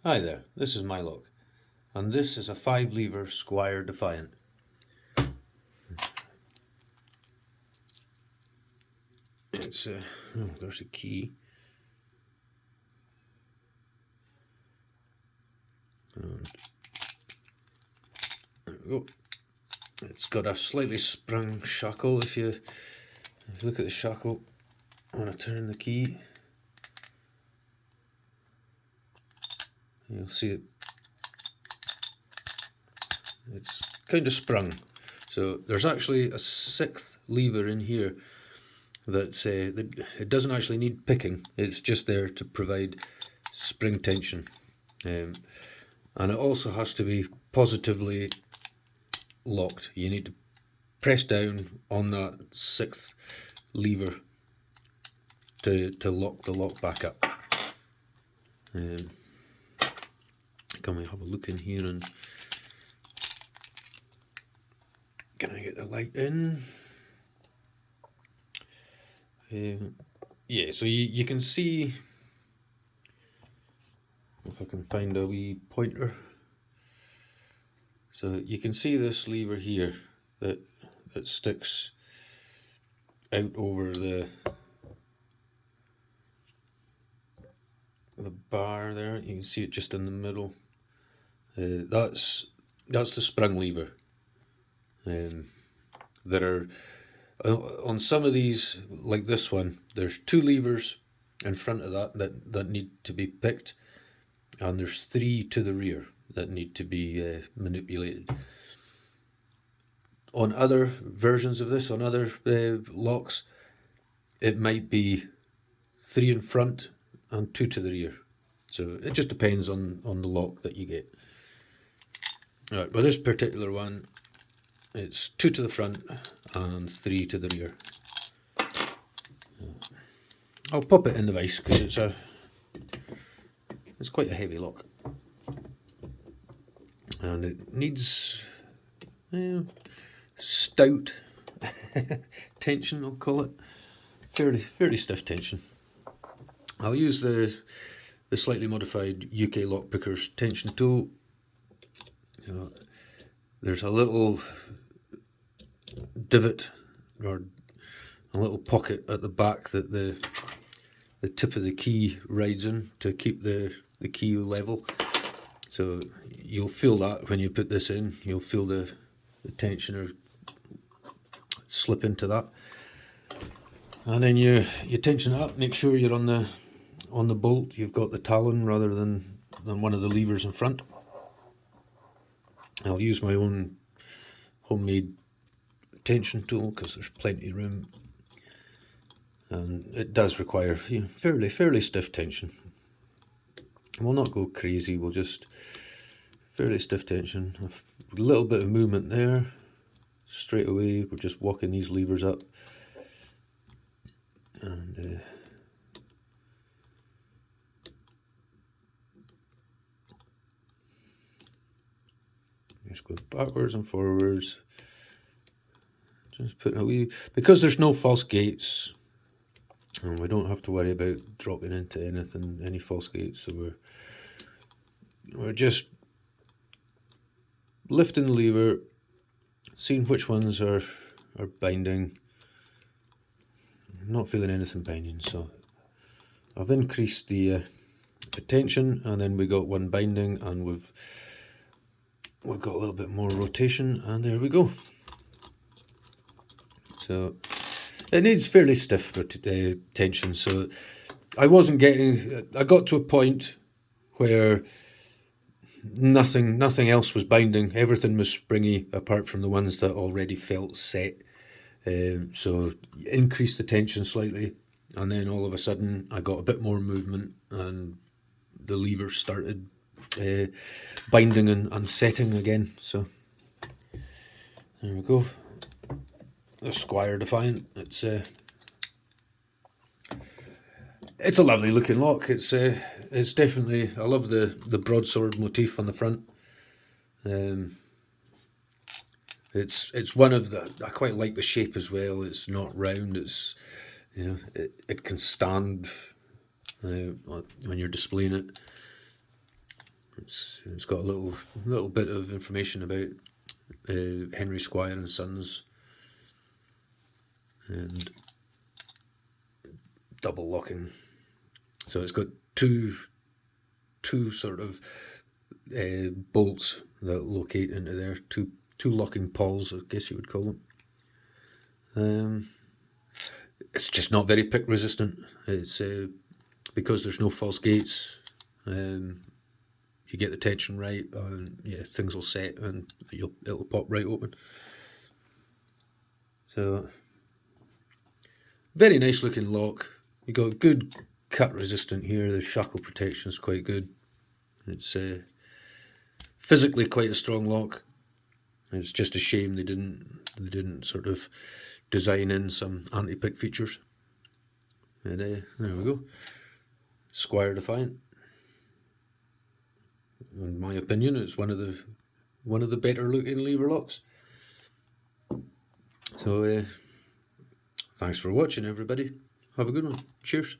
Hi there, this is my lock, and this is a 5-lever Squire Defiant. It's oh, there's a key. And there we go. It's got a slightly sprung shackle. If you look at the shackle, when I turn the key, you'll see it's kind of sprung. So there's actually a 6th lever in here that it doesn't actually need picking. It's just there to provide spring tension, and it also has to be positively locked. You need to press down on that 6th lever to lock the lock back up. Can we have a look in here and can I get the light in? Yeah, so you can see, if I can find a wee pointer. So you can see this lever here that sticks out over the bar there. You can see it just in the middle. That's the sprung lever. There are on some of these, like this one, there's 2 levers in front of that need to be picked, and there's 3 to the rear that need to be manipulated. On other versions of this, on other locks, it might be 3 in front and 2 to the rear. So it just depends on the lock that you get. Alright, but this particular one, it's 2 to the front and 3 to the rear. I'll pop it in the vise because it's quite a heavy lock, and it needs stout tension, I'll call it. Fairly stiff tension. I'll use the slightly modified UK lockpicker's tension tool. There's a little divot or a little pocket at the back that the tip of the key rides in to keep the key level. So you'll feel that when you put this in. You'll feel the tensioner slip into that, and then you tension it up. Make sure you're on the bolt. You've got the talon rather than one of the levers in front. I'll use my own homemade tension tool because there's plenty of room, and it does require fairly stiff tension. We'll not go crazy, we'll just fairly stiff tension. A little bit of movement there, straight away we're just walking these levers up, and just go backwards and forwards. Just putting a wee, because there's no false gates, and we don't have to worry about dropping into any false gates. So we're just lifting the lever, seeing which ones are binding. I'm not feeling anything binding, so I've increased the tension, and then we got one binding, and we've got a little bit more rotation, and there we go. So it needs fairly stiff tension. So I got to a point where nothing else was binding. Everything was springy apart from the ones that already felt set. So increase the tension slightly, and then all of a sudden I got a bit more movement, and the levers started binding and setting again. So there we go. The Squire Defiant. It's a lovely looking lock. It's definitely, I love the broadsword motif on the front. It's one of the, I quite like the shape as well. It's not round. It's, it can stand when you're displaying it. It's got a little bit of information about Henry Squire and Sons, and double locking. So it's got two sort of bolts that locate into there, two locking pawls, I guess you would call them. It's just not very pick resistant. It's because there's no false gates. You get the tension right, and yeah, things will set, and it'll pop right open. So very nice looking lock. You got good cut resistant here. The shackle protection is quite good. It's physically quite a strong lock. It's just a shame they didn't sort of design in some anti-pick features. And there we go. Squire Defiant. In my opinion, it's one of the better looking lever locks. So thanks for watching, everybody. Have a good one. Cheers.